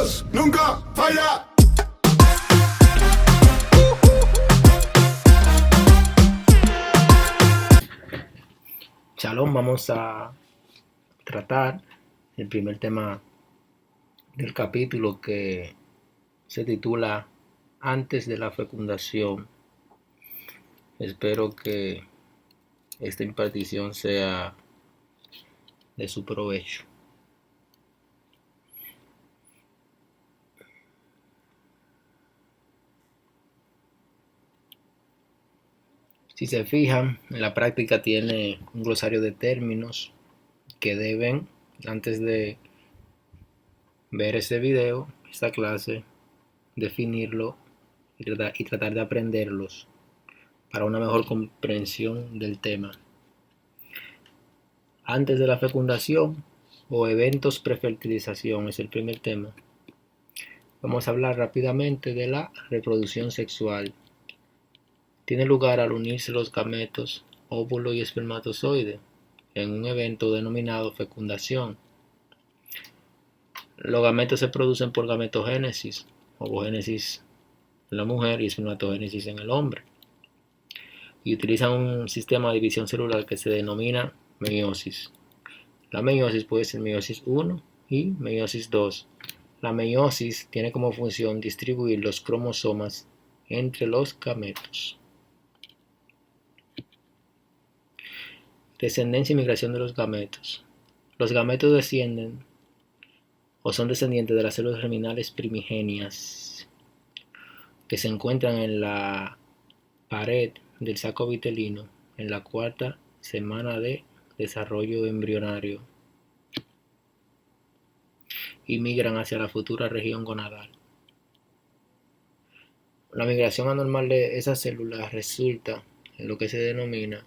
Dios nunca falla. Shalom, vamos a tratar el primer tema del capítulo que se titula Antes de la fecundación. Espero que esta impartición sea de su provecho. Si se fijan, en la práctica tiene un glosario de términos que deben, antes de ver este video, esta clase, definirlo y tratar de aprenderlos para una mejor comprensión del tema. Antes de la fecundación o eventos prefertilización es el primer tema. Vamos a hablar rápidamente de la reproducción sexual. Tiene lugar al unirse los gametos, óvulo y espermatozoide, en un evento denominado fecundación. Los gametos se producen por gametogénesis, ovogénesis en la mujer y espermatogénesis en el hombre, y utilizan un sistema de división celular que se denomina meiosis. La meiosis puede ser meiosis 1 y meiosis 2. La meiosis tiene como función distribuir los cromosomas entre los gametos. Descendencia y migración de los gametos. Los gametos descienden o son descendientes de las células germinales primigenias que se encuentran en la pared del saco vitelino en la cuarta semana de desarrollo embrionario y migran hacia la futura región gonadal. La migración anormal de esas células resulta en lo que se denomina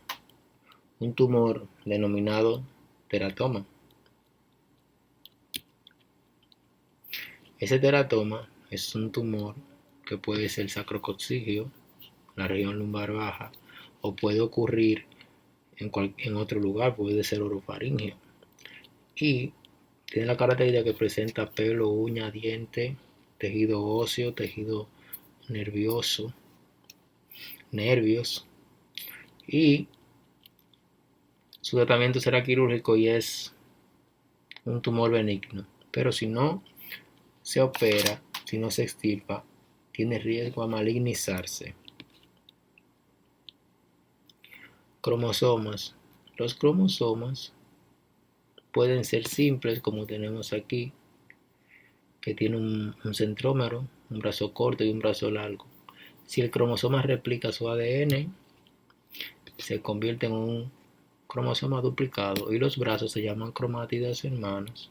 un tumor denominado teratoma. Ese teratoma es un tumor que puede ser sacrococcigio, la región lumbar baja, o puede ocurrir en otro lugar, puede ser orofaringeo. Y tiene la característica que presenta pelo, uña, diente, tejido óseo, tejido nervioso, nervios, y su tratamiento será quirúrgico y es un tumor benigno. Pero si no se opera, si no se extirpa, tiene riesgo a malignizarse. Cromosomas. Los cromosomas pueden ser simples, como tenemos aquí, que tiene un centrómero, un brazo corto y un brazo largo. Si el cromosoma replica su ADN, se convierte en un cromosoma duplicado y los brazos se llaman cromátidas hermanas.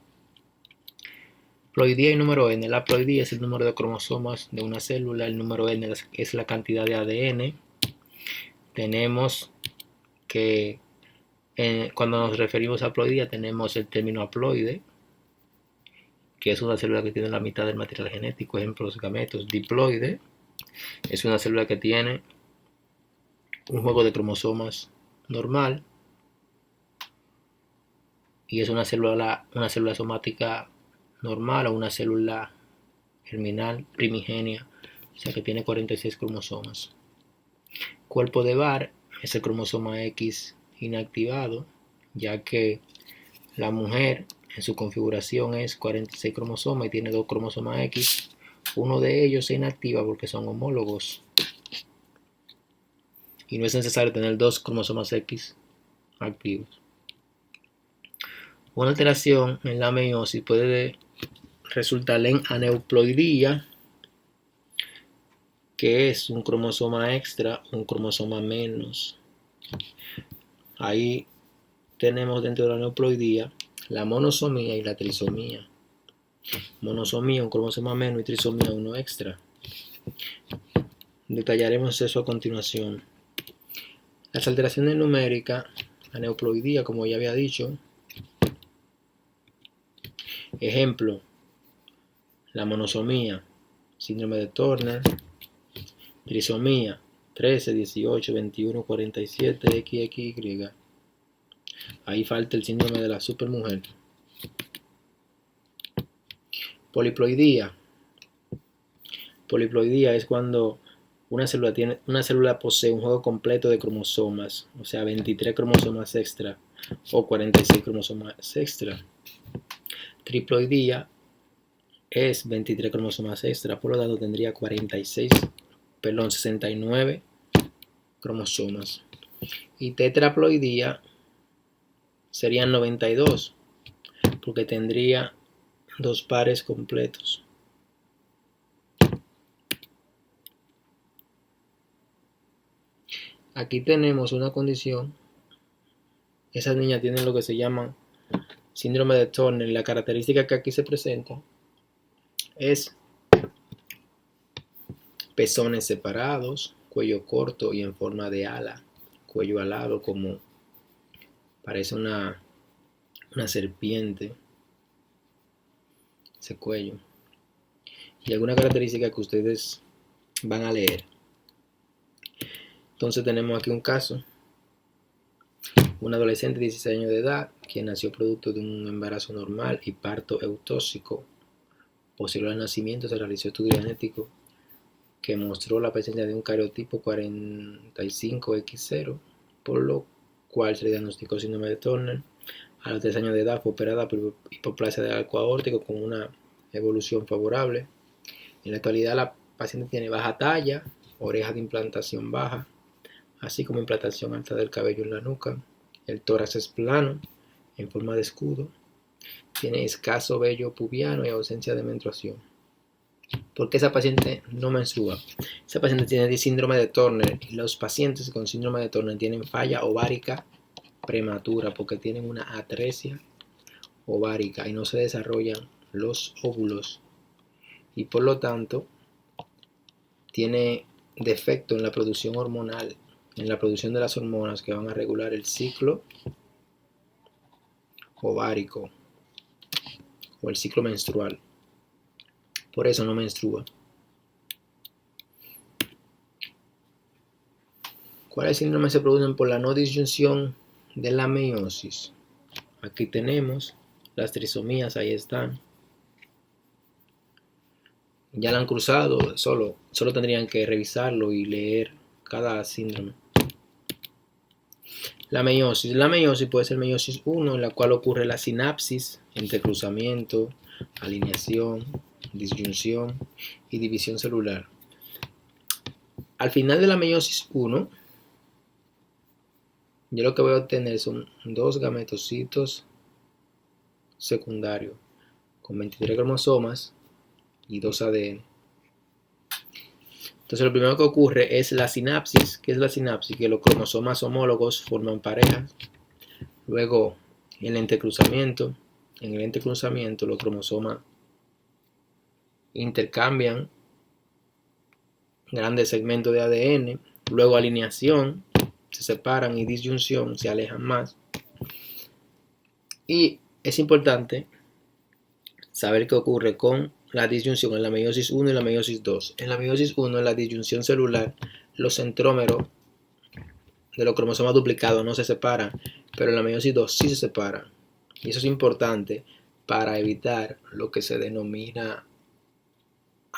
Ploidía y número n. La ploidía es el número de cromosomas de una célula, el número n es la cantidad de ADN. Tenemos que cuando nos referimos a ploidía tenemos el término haploide, que es una célula que tiene la mitad del material genético, ejemplo los gametos. Diploide es una célula que tiene un juego de cromosomas normal y es una célula somática normal o una célula germinal primigenia, o sea que tiene 46 cromosomas. Cuerpo de Barr es el cromosoma X inactivado, ya que la mujer en su configuración es 46 cromosomas y tiene 2 cromosomas X. Uno de ellos se inactiva porque son homólogos y no es necesario tener 2 cromosomas X activos. Una alteración en la meiosis puede resultar en aneuploidía, que es un cromosoma extra, un cromosoma menos. Ahí tenemos dentro de la aneuploidía la monosomía y la trisomía. Monosomía, un cromosoma menos, y trisomía, uno extra. Detallaremos eso a continuación. Las alteraciones numéricas, aneuploidía, como ya había dicho. Ejemplo, la monosomía, síndrome de Turner. Trisomía, 13, 18, 21, 47, XXY. Ahí falta el síndrome de la supermujer. Poliploidía. Poliploidía es cuando una célula posee un juego completo de cromosomas, o sea, 23 cromosomas extra o 46 cromosomas extra. Triploidía es 23 cromosomas extra, por lo tanto tendría 69 cromosomas. Y tetraploidía serían 92, porque tendría 2 pares completos. Aquí tenemos una condición. Esas niñas tienen lo que se llama síndrome de Turner. La característica que aquí se presenta es pezones separados, cuello corto y en forma de ala, cuello alado como parece una serpiente, ese cuello. Y alguna característica que ustedes van a leer. Entonces tenemos aquí un caso. Un adolescente de 16 años de edad que nació producto de un embarazo normal y parto eutóxico. Posterior al nacimiento se realizó estudio genético que mostró la presencia de un cariotipo 45X0, por lo cual se le diagnosticó síndrome de Turner. A los 3 años de edad fue operada por hipoplasia del arco aórtico con una evolución favorable. En la actualidad la paciente tiene baja talla, oreja de implantación baja, así como implantación alta del cabello en la nuca. El tórax es plano, en forma de escudo. Tiene escaso vello pubiano y ausencia de menstruación. ¿Por qué esa paciente no menstrua? Esa paciente tiene síndrome de Turner y los pacientes con síndrome de Turner tienen falla ovárica prematura porque tienen una atresia ovárica y no se desarrollan los óvulos y por lo tanto tiene defecto en la producción hormonal, en la producción de las hormonas que van a regular el ciclo ovárico o el ciclo menstrual. Por eso no menstrua. ¿Cuáles síndromes se producen por la no disyunción de la meiosis? Aquí tenemos las trisomías, ahí están. Ya la han cruzado, solo tendrían que revisarlo y leer cada síndrome. La meiosis puede ser meiosis 1, en la cual ocurre la sinapsis, entrecruzamiento, alineación, disyunción y división celular. Al final de la meiosis 1, yo lo que voy a obtener son 2 gametocitos secundarios con 23 cromosomas y 2 ADN. Entonces lo primero que ocurre es la sinapsis. ¿Qué es la sinapsis? Que los cromosomas homólogos forman parejas. Luego el entrecruzamiento. En el entrecruzamiento los cromosomas intercambian grandes segmentos de ADN. Luego alineación, se separan, y disyunción, se alejan más. Y es importante saber qué ocurre con la disyunción en la meiosis 1 y la meiosis 2. En la meiosis 1, en la disyunción celular, los centrómeros de los cromosomas duplicados no se separan, pero en la meiosis 2 sí se separan. Y eso es importante para evitar lo que se denomina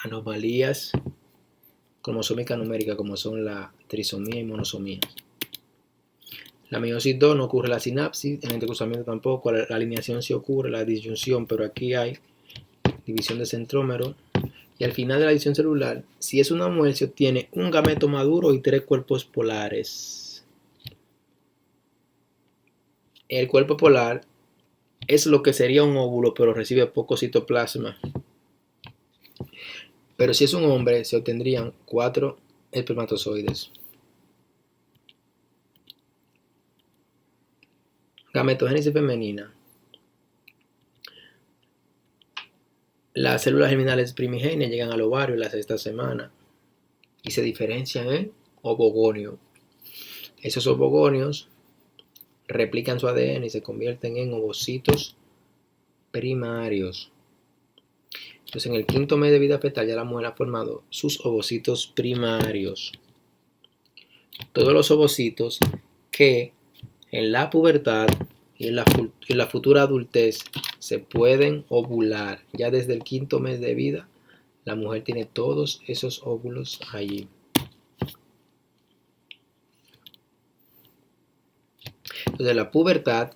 anomalías cromosómicas numéricas, como son la trisomía y monosomía. La meiosis 2 no ocurre la sinapsis, en el entrecruzamiento tampoco, la alineación sí ocurre, la disyunción, pero aquí hay división de centrómero. Y al final de la división celular, si es una mujer, se obtiene un gameto maduro y 3 cuerpos polares. El cuerpo polar es lo que sería un óvulo, pero recibe poco citoplasma. Pero si es un hombre, se obtendrían 4 espermatozoides. Gametogénesis femenina. Las células germinales primigenias llegan al ovario en la 6ª semana y se diferencian en ovogonio. Esos ovogonios replican su ADN y se convierten en ovocitos primarios. Entonces, en el 5º mes de vida fetal ya la mujer ha formado sus ovocitos primarios. Todos los ovocitos que en la pubertad y en la futura adultez se pueden ovular. Ya desde el 5.º mes de vida, la mujer tiene todos esos óvulos allí. Entonces, la pubertad,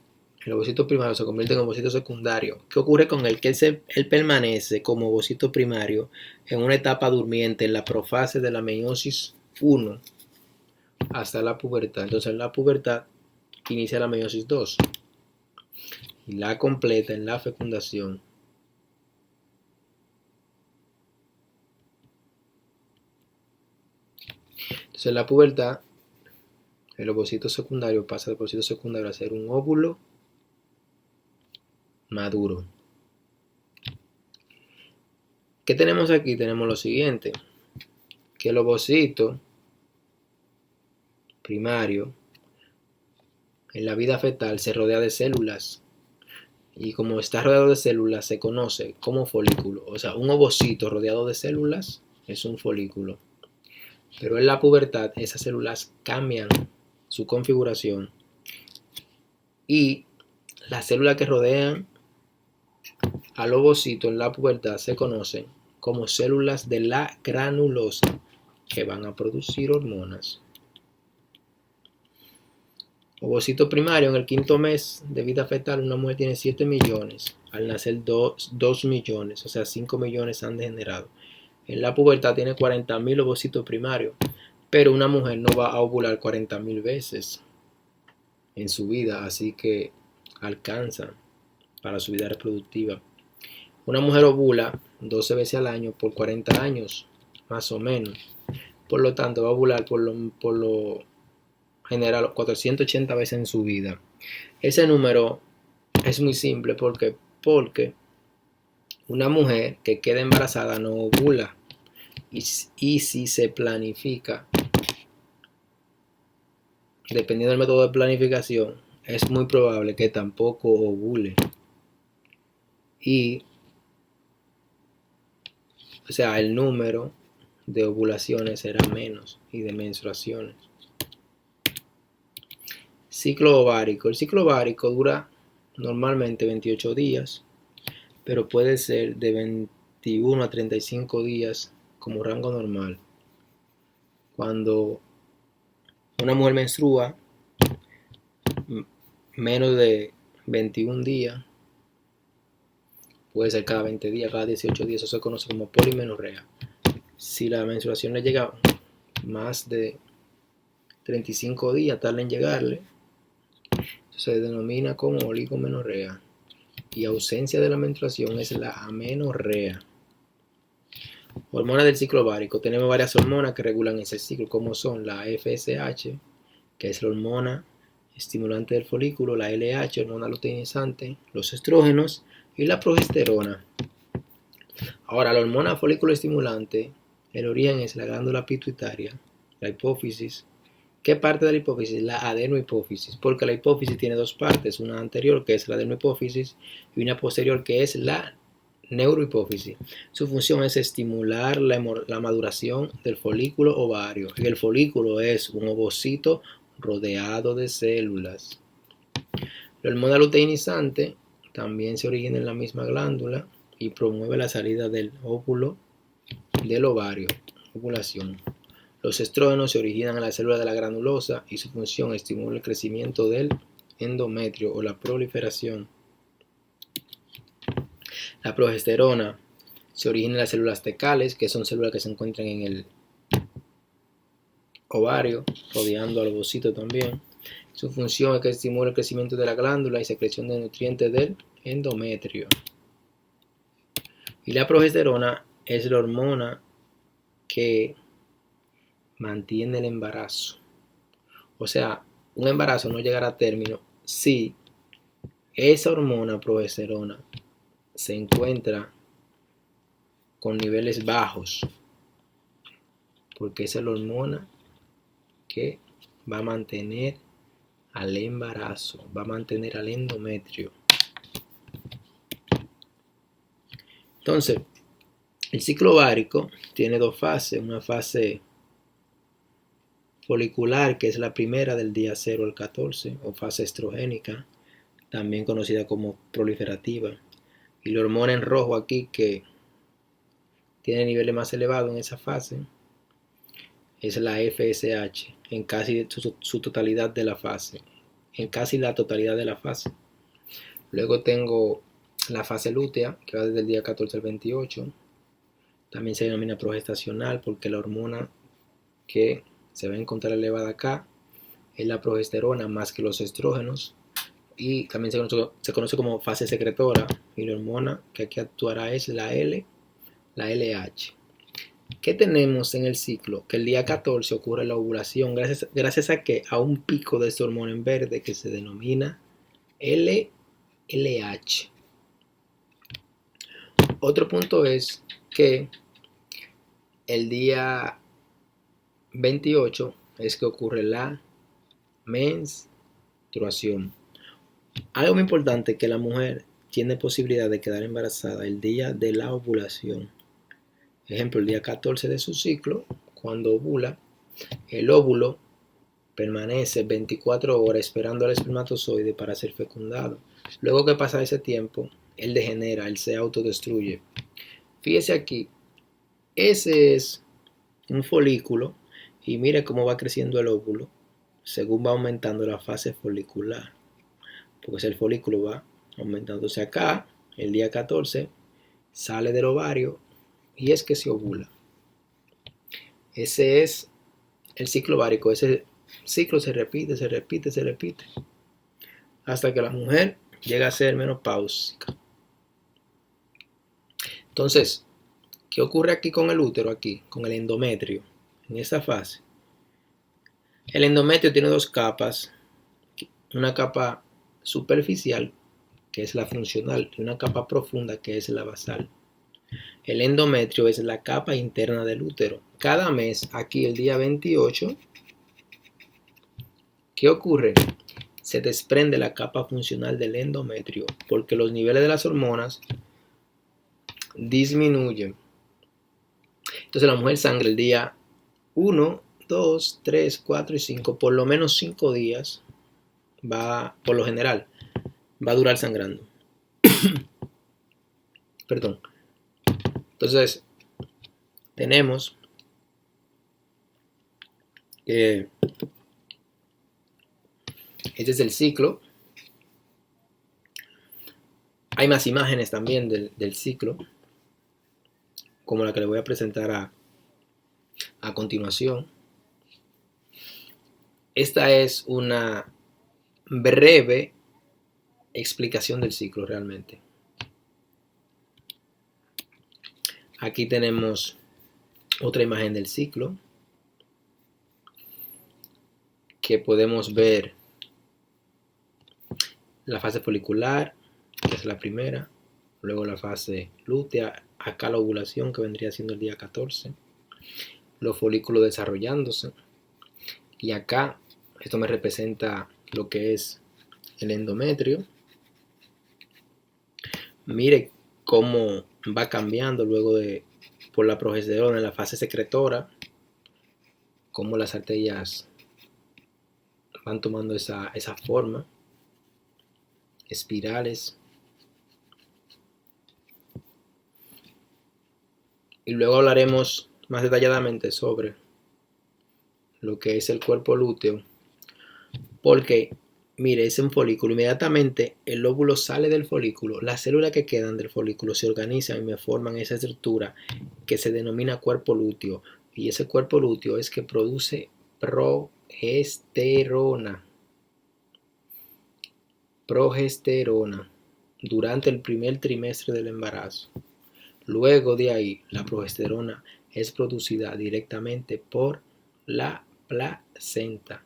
el ovocito primario se convierte en ovocito secundario. ¿Qué ocurre con él? Que él permanece como ovocito primario en una etapa durmiente en la profase de la meiosis 1 hasta la pubertad. Entonces, en la pubertad inicia la meiosis 2 y la completa en la fecundación. Entonces, en la pubertad, el ovocito secundario pasa del ovocito secundario a ser un óvulo maduro. ¿Qué tenemos aquí? Tenemos lo siguiente, que el ovocito primario en la vida fetal se rodea de células, y como está rodeado de células se conoce como folículo. O sea, un ovocito rodeado de células es un folículo. Pero en la pubertad esas células cambian su configuración y las células que rodean al ovocito en la pubertad se conocen como células de la granulosa, que van a producir hormonas. Ovocito primario, en el 5.º mes de vida fetal, una mujer tiene 7 millones. Al nacer 2 millones, o sea, 5 millones han degenerado. En la pubertad tiene 40.000 ovocitos primarios, pero una mujer no va a ovular 40.000 veces en su vida, así que alcanza para su vida reproductiva. Una mujer ovula 12 veces al año por 40 años, más o menos. Por lo tanto, va a ovular por lo general 480 veces en su vida. Ese número es muy simple porque una mujer que queda embarazada no ovula, y si se planifica, dependiendo del método de planificación, es muy probable que tampoco ovule. O sea, el número de ovulaciones será menos y de menstruaciones. Ciclo ovárico. El ciclo ovárico dura normalmente 28 días, pero puede ser de 21 a 35 días como rango normal. Cuando una mujer menstrua menos de 21 días, puede ser cada 20 días, cada 18 días, eso se conoce como polimenorrea. Si la menstruación le llega más de 35 días, tarda en llegarle, se denomina como oligomenorrea. Y ausencia de la menstruación es la amenorrea. Hormonas del ciclo ovárico. Tenemos varias hormonas que regulan ese ciclo, como son la FSH, que es la hormona estimulante del folículo, la LH, hormona luteinizante, los estrógenos y la progesterona. Ahora, la hormona folículo estimulante, el origen es la glándula pituitaria, la hipófisis. ¿Qué parte de la hipófisis? La adenohipófisis, porque la hipófisis tiene dos partes, una anterior que es la adenohipófisis y una posterior que es la neurohipófisis. Su función es estimular la maduración del folículo ovario, y el folículo es un ovocito rodeado de células. La hormona luteinizante también se origina en la misma glándula y promueve la salida del óvulo del ovario, ovulación. Los estrógenos se originan en la célula de la granulosa y su función estimula el crecimiento del endometrio o la proliferación. La progesterona se origina en las células tecales, que son células que se encuentran en el ovario, rodeando al ovocito también. Su función es que estimula el crecimiento de la glándula y secreción de nutrientes del endometrio. Y la progesterona es la hormona que mantiene el embarazo. O sea, un embarazo no llegará a término si esa hormona progesterona se encuentra con niveles bajos, porque esa es la hormona que va a mantener al embarazo, va a mantener al endometrio. Entonces, el ciclo ovárico tiene dos fases, una fase folicular, que es la primera del día 0 al 14, o fase estrogénica, también conocida como proliferativa. Y la hormona en rojo aquí, que tiene niveles más elevados en esa fase, es la FSH en casi su totalidad de la fase. En casi la totalidad de la fase. Luego tengo la fase lútea, que va desde el día 14 al 28. También se denomina progestacional porque la hormona que se va a encontrar elevada acá es la progesterona más que los estrógenos. Y también se conoce como fase secretora. Y la hormona que aquí actuará es la LH. ¿Qué tenemos en el ciclo? Que el día 14 ocurre la ovulación. ¿Gracias a qué? A un pico de esta hormona en verde que se denomina LH. Otro punto es que el día 28 es que ocurre la menstruación. Algo muy importante es que la mujer tiene posibilidad de quedar embarazada el día de la ovulación. Ejemplo, el día 14 de su ciclo, cuando ovula, el óvulo permanece 24 horas esperando al espermatozoide para ser fecundado. Luego que pasa ese tiempo, él degenera, él se autodestruye. Fíjese aquí, ese es un folículo y mire cómo va creciendo el óvulo según va aumentando la fase folicular. Porque el folículo va aumentándose acá, el día 14, sale del ovario y es que se ovula. Ese es el ciclo ovárico. Ese ciclo se repite, hasta que la mujer llega a ser menopáusica. Entonces, ¿qué ocurre aquí con el útero? Aquí, con el endometrio, en esta fase. El endometrio tiene dos capas, una capa superficial, que es la funcional, y una capa profunda, que es la basal. El endometrio es la capa interna del útero. Cada mes, aquí el día 28, ¿qué ocurre? Se desprende la capa funcional del endometrio, porque los niveles de las hormonas disminuyen. Entonces la mujer sangra el día 1, 2, 3, 4 y 5, por lo menos 5 días, por lo general, va a durar sangrando. Perdón. Entonces, tenemos que este es el ciclo. Hay más imágenes también del ciclo, como la que le voy a presentar a continuación. Esta es una breve explicación del ciclo realmente. Aquí tenemos otra imagen del ciclo que podemos ver la fase folicular, que es la primera, luego la fase lútea, acá la ovulación, que vendría siendo el día 14, los folículos desarrollándose, y acá esto me representa lo que es el endometrio. Mire cómo va cambiando luego por la progesterona en la fase secretora, cómo las arterias van tomando esa forma, espirales. Y luego hablaremos más detalladamente sobre lo que es el cuerpo lúteo, porque mire, es un folículo. Inmediatamente el óvulo sale del folículo, las células que quedan del folículo se organizan y me forman esa estructura que se denomina cuerpo lúteo. Y ese cuerpo lúteo es que produce progesterona durante el primer trimestre del embarazo. Luego de ahí, la progesterona es producida directamente por la placenta.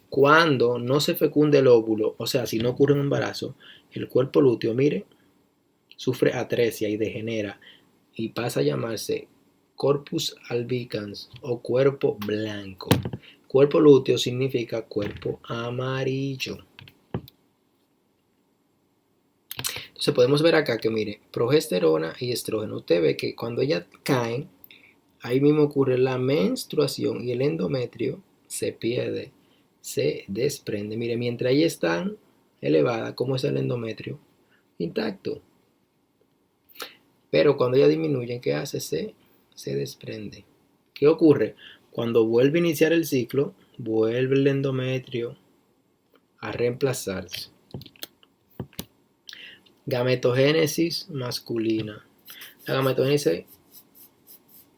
Cuando no se fecunde el óvulo, o sea, si no ocurre un embarazo, el cuerpo lúteo, mire, sufre atresia y degenera y pasa a llamarse corpus albicans o cuerpo blanco. Cuerpo lúteo significa cuerpo amarillo. Entonces podemos ver acá que mire, progesterona y estrógeno. Usted ve que cuando ellas caen, ahí mismo ocurre la menstruación y el endometrio se pierde, se desprende. Mire, mientras ahí están elevadas, como es el endometrio, intacto. Pero cuando ella disminuye, ¿qué hace? Se desprende. ¿Qué ocurre? Cuando vuelve a iniciar el ciclo, vuelve el endometrio a reemplazarse. Gametogénesis masculina. La gametogénesis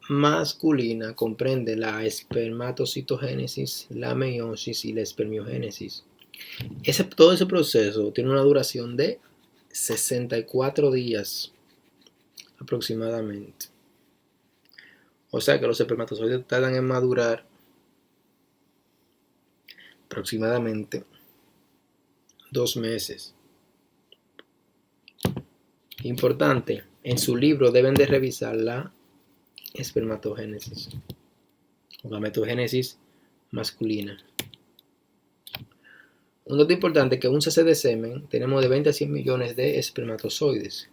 masculina comprende la espermatocitogénesis, la meiosis y la espermiogénesis. Todo ese proceso tiene una duración de 64 días aproximadamente. O sea que los espermatozoides tardan en madurar aproximadamente 2 meses. Importante, en su libro deben de revisar la espermatogénesis o gametogénesis masculina. Un dato importante es que un cc de semen tenemos de 20 a 100 millones de espermatozoides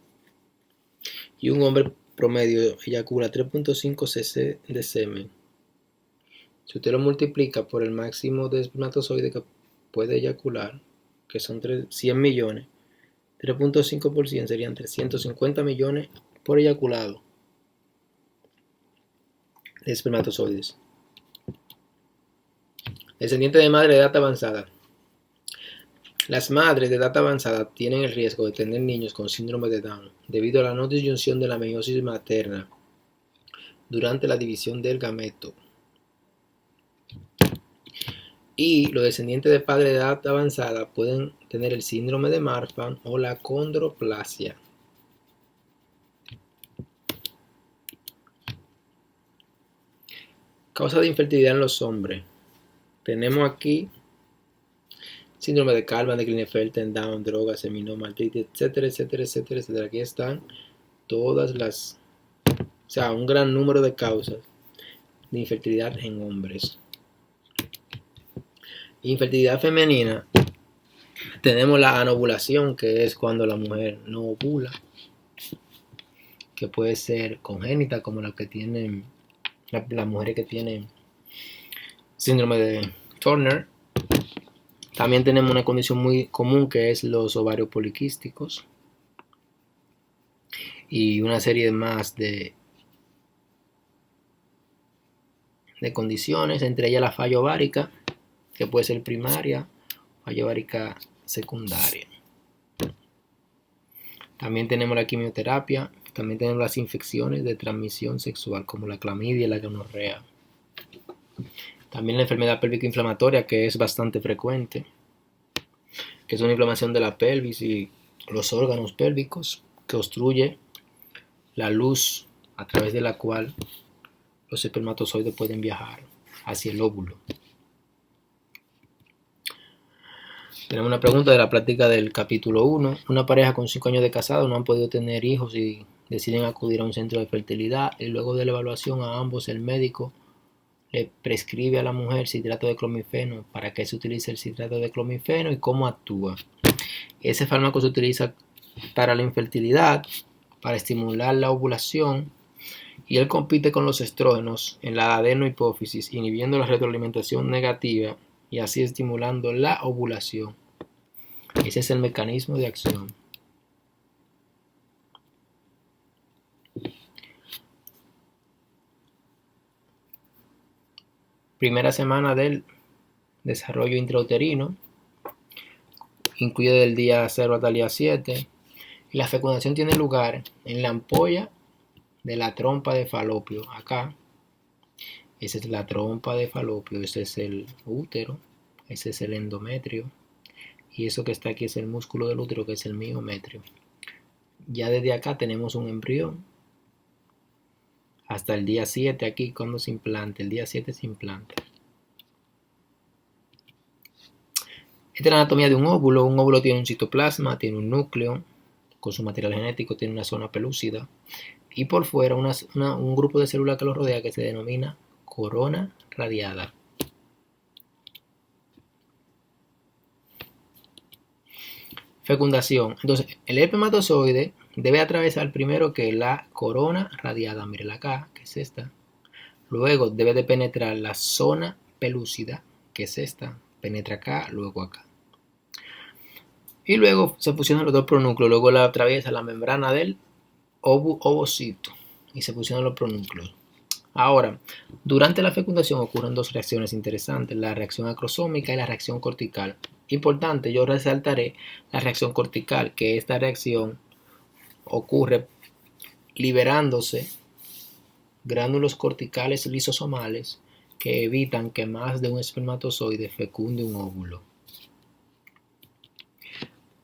y un hombre promedio eyacula 3.5 cc de semen. Si usted lo multiplica por el máximo de espermatozoides que puede eyacular, que son 100 millones, 3.5% serían 350 millones por eyaculado de espermatozoides. Descendiente de madre de edad avanzada. Las madres de edad avanzada tienen el riesgo de tener niños con síndrome de Down debido a la no disyunción de la meiosis materna durante la división del gameto. Y los descendientes de padres de edad avanzada pueden tener el síndrome de Marfan o la condroplasia. Causa de infertilidad en los hombres. Tenemos aquí síndrome de Kalman, de Klinefelter, Down, drogas, seminoma, artritis, etcétera, etcétera, etcétera, etcétera. Aquí están todas las, o sea, un gran número de causas de infertilidad en hombres. Infertilidad femenina. Tenemos la anovulación, que es cuando la mujer no ovula, que puede ser congénita, como la que tienen las mujeres que tienen síndrome de Turner. También tenemos una condición muy común que es los ovarios poliquísticos y una serie más de condiciones, entre ellas la falla ovárica, que puede ser primaria, falla ovárica secundaria. También tenemos la quimioterapia, también tenemos las infecciones de transmisión sexual como la clamidia y la gonorrea. También la enfermedad pélvica inflamatoria, que es bastante frecuente, que es una inflamación de la pelvis y los órganos pélvicos que obstruye la luz a través de la cual los espermatozoides pueden viajar hacia el óvulo. Tenemos una pregunta de la práctica del capítulo 1. Una pareja con 5 años de casado no han podido tener hijos y deciden acudir a un centro de fertilidad y luego de la evaluación a ambos el médico le prescribe a la mujer citrato de clomifeno. ¿Para qué se utiliza el citrato de clomifeno y cómo actúa? Ese fármaco se utiliza para la infertilidad, para estimular la ovulación, y él compite con los estrógenos en la adenohipófisis, inhibiendo la retroalimentación negativa y así estimulando la ovulación. Ese es el mecanismo de acción. Primera semana del desarrollo intrauterino, incluye del día 0 hasta el día 7. Y la fecundación tiene lugar en la ampolla de la trompa de falopio. Acá, esa es la trompa de falopio, ese es el útero, ese es el endometrio. Y eso que está aquí es el músculo del útero, que es el miometrio. Ya desde acá tenemos un embrión. Hasta el día 7 aquí cuando se implanta. El día 7 se implanta. Esta es la anatomía de un óvulo. Un óvulo tiene un citoplasma, tiene un núcleo con su material genético, tiene una zona pelúcida. Y por fuera un grupo de células que lo rodea que se denomina corona radiada. Fecundación. Entonces, el espermatozoide debe atravesar primero que la corona radiada, mírenla acá, que es esta. Luego debe de penetrar la zona pelúcida, que es esta, penetra acá, luego acá. Y luego se fusionan los dos pronúcleos, luego la atraviesa la membrana del ovocito y se fusionan los pronúcleos. Ahora, durante la fecundación ocurren dos reacciones interesantes, la reacción acrosómica y la reacción cortical. Importante, yo resaltaré la reacción cortical, que esta reacción ocurre liberándose gránulos corticales lisosomales que evitan que más de un espermatozoide fecunde un óvulo.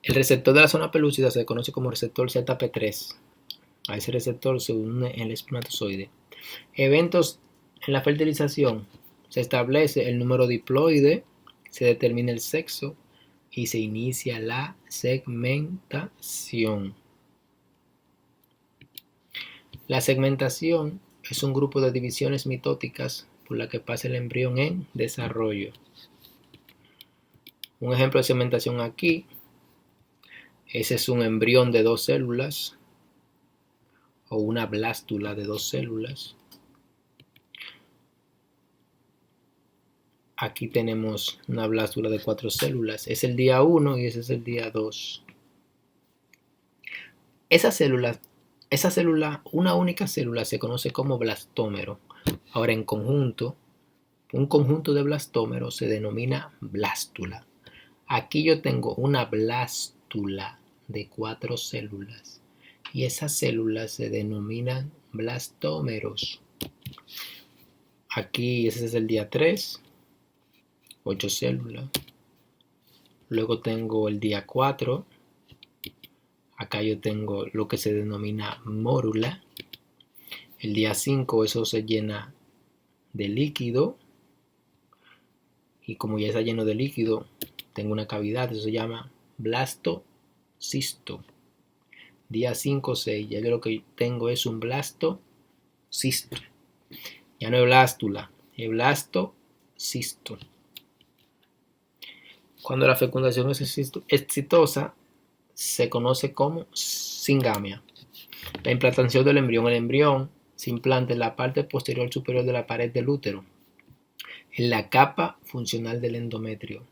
El receptor de la zona pelúcida se conoce como receptor ZP3. A ese receptor se une el espermatozoide. Eventos en la fertilización. Se establece el número diploide, se determina el sexo y se inicia la segmentación. La segmentación es un grupo de divisiones mitóticas por la que pasa el embrión en desarrollo. Un ejemplo de segmentación aquí, ese es un embrión de 2 células o una blástula de 2 células. Aquí tenemos una blástula de 4 células. Es el día 1 y ese es el día 2. Esa célula, una única célula se conoce como blastómero. Ahora en conjunto, un conjunto de blastómeros se denomina blástula. Aquí yo tengo una blástula de 4 células y esas células se denominan blastómeros. Aquí ese es el día 3. 8 células. Luego tengo el día 4. Acá yo tengo lo que se denomina mórula. El día 5 eso se llena de líquido. Y como ya está lleno de líquido, tengo una cavidad. Eso se llama blastocisto. Día 5, 6. Ya lo que tengo es un blastocisto. Ya no es blástula, es blastocisto. Cuando la fecundación es exitosa, se conoce como singamia. La implantación del embrión. El embrión se implanta en la parte posterior superior de la pared del útero, en la capa funcional del endometrio.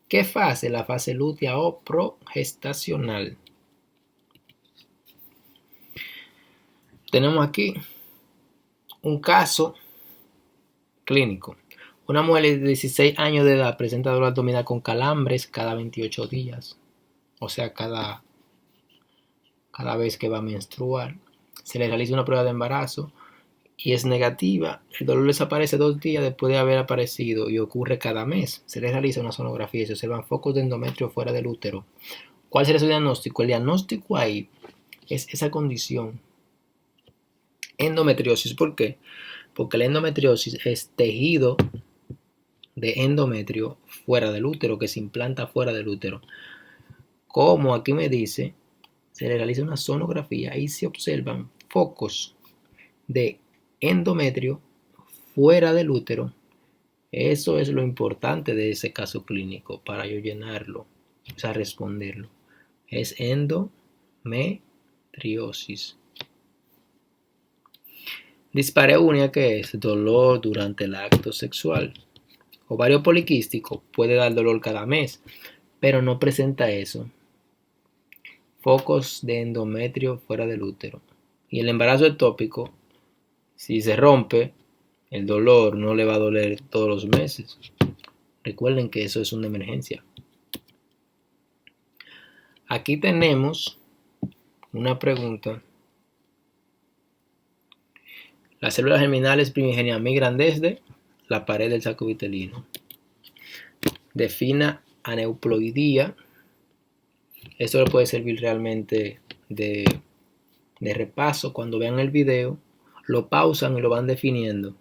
¿Qué fase? La fase lútea o progestacional. Tenemos aquí un caso clínico. Una mujer de 16 años de edad presenta dolor abdominal con calambres cada 28 días. O sea, cada vez que va a menstruar. Se le realiza una prueba de embarazo y es negativa. El dolor desaparece 2 días después de haber aparecido y ocurre cada mes. Se le realiza una sonografía y se observan focos de endometrio fuera del útero. ¿Cuál será su diagnóstico? El diagnóstico ahí es esa condición. Endometriosis. ¿Por qué? Porque la endometriosis es tejido de endometrio fuera del útero, que se implanta fuera del útero. Como aquí me dice, se le realiza una sonografía y se observan focos de endometrio fuera del útero. Eso es lo importante de ese caso clínico para yo llenarlo, o sea, responderlo. Es endometriosis. Dispareunia, que es dolor durante el acto sexual. Ovario poliquístico puede dar dolor cada mes, pero no presenta eso. Focos de endometrio fuera del útero. Y el embarazo ectópico, si se rompe, el dolor no le va a doler todos los meses. Recuerden que eso es una emergencia. Aquí tenemos una pregunta. Las células germinales primigenias migran desde la pared del saco vitelino. Defina aneuploidía. Esto le puede servir realmente de repaso. Cuando vean el video, lo pausan y lo van definiendo.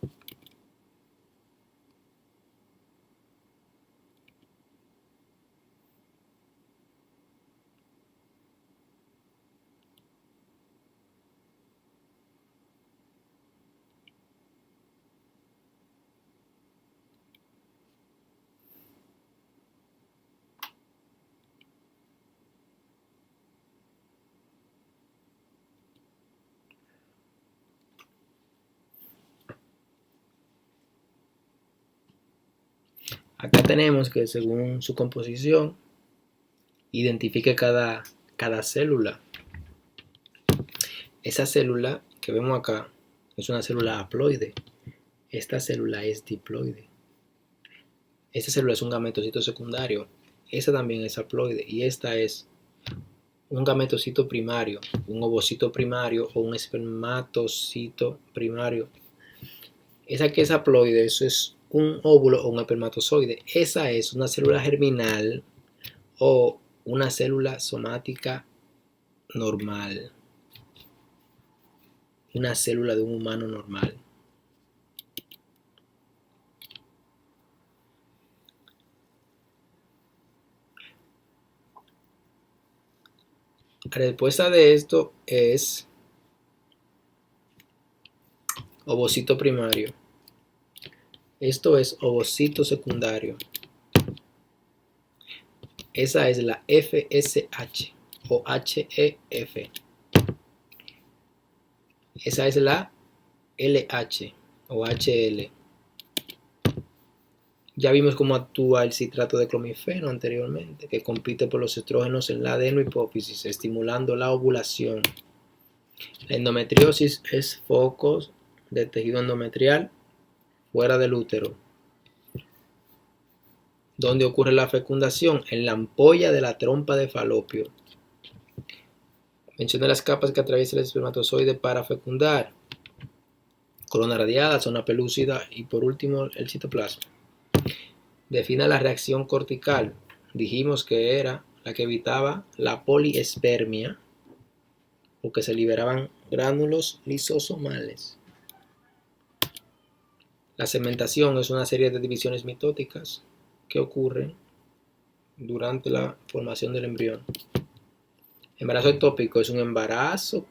Acá tenemos que según su composición identifique cada célula. Esa célula que vemos acá es una célula haploide. Esta célula es diploide. Esta célula es un gametocito secundario. Esta también es haploide. Y esta es un gametocito primario, un ovocito primario o un espermatocito primario. Esa que es haploide, eso es un óvulo o un espermatozoide. Esa es una célula germinal o una célula somática normal. Una célula de un humano normal. La respuesta de esto es ovocito primario. Esto es ovocito secundario. Esa es la FSH o HEF. Esa es la LH o HL. Ya vimos cómo actúa el citrato de clomifeno anteriormente, que compite por los estrógenos en la adenohipófisis, estimulando la ovulación. La endometriosis es focos de tejido endometrial fuera del útero. ¿Dónde ocurre la fecundación? En la ampolla de la trompa de Falopio. Menciona las capas que atraviesa el espermatozoide para fecundar. Corona radiada, zona pelúcida y por último el citoplasma. Define la reacción cortical. Dijimos que era la que evitaba la poliespermia porque se liberaban gránulos lisosomales. La segmentación es una serie de divisiones mitóticas que ocurren durante la formación del embrión. Embarazo ectópico es un embarazo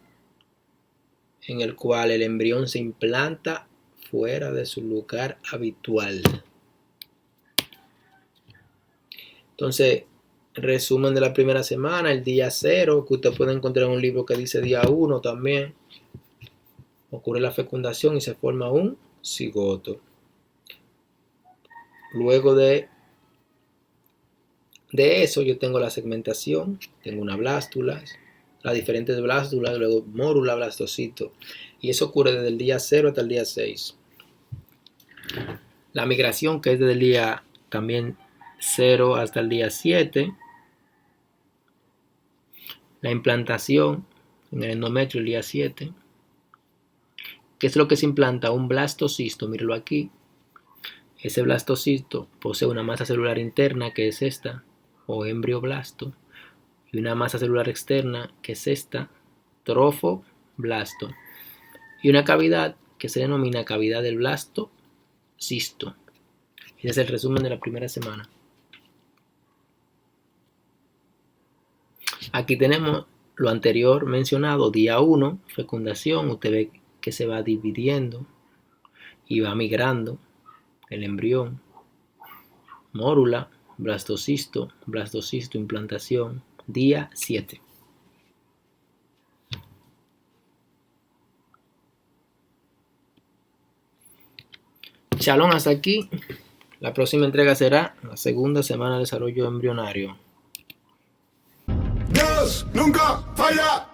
en el cual el embrión se implanta fuera de su lugar habitual. Entonces, resumen de la primera semana, el día 0, que usted puede encontrar en un libro que dice día 1 también. Ocurre la fecundación y se forma un cigoto. Luego de eso yo tengo la segmentación, tengo una blástula, las diferentes blástulas, luego mórula, blastocito. Y eso ocurre desde el día 0 hasta el día 6. La migración, que es desde el día también 0 hasta el día 7. La implantación en el endometrio el día 7. ¿Qué es lo que se implanta? Un blastocisto, míralo aquí. Ese blastocisto posee una masa celular interna, que es esta, o embrioblasto, y una masa celular externa, que es esta, trofoblasto, y una cavidad que se denomina cavidad del blastocisto. Ese es el resumen de la primera semana. Aquí tenemos lo anterior mencionado, día 1, fecundación. Usted ve que se va dividiendo y va migrando el embrión. Mórula, blastocisto, implantación, día 7. Shalom, hasta aquí. La próxima entrega será la segunda semana de desarrollo embrionario. Dios nunca falla.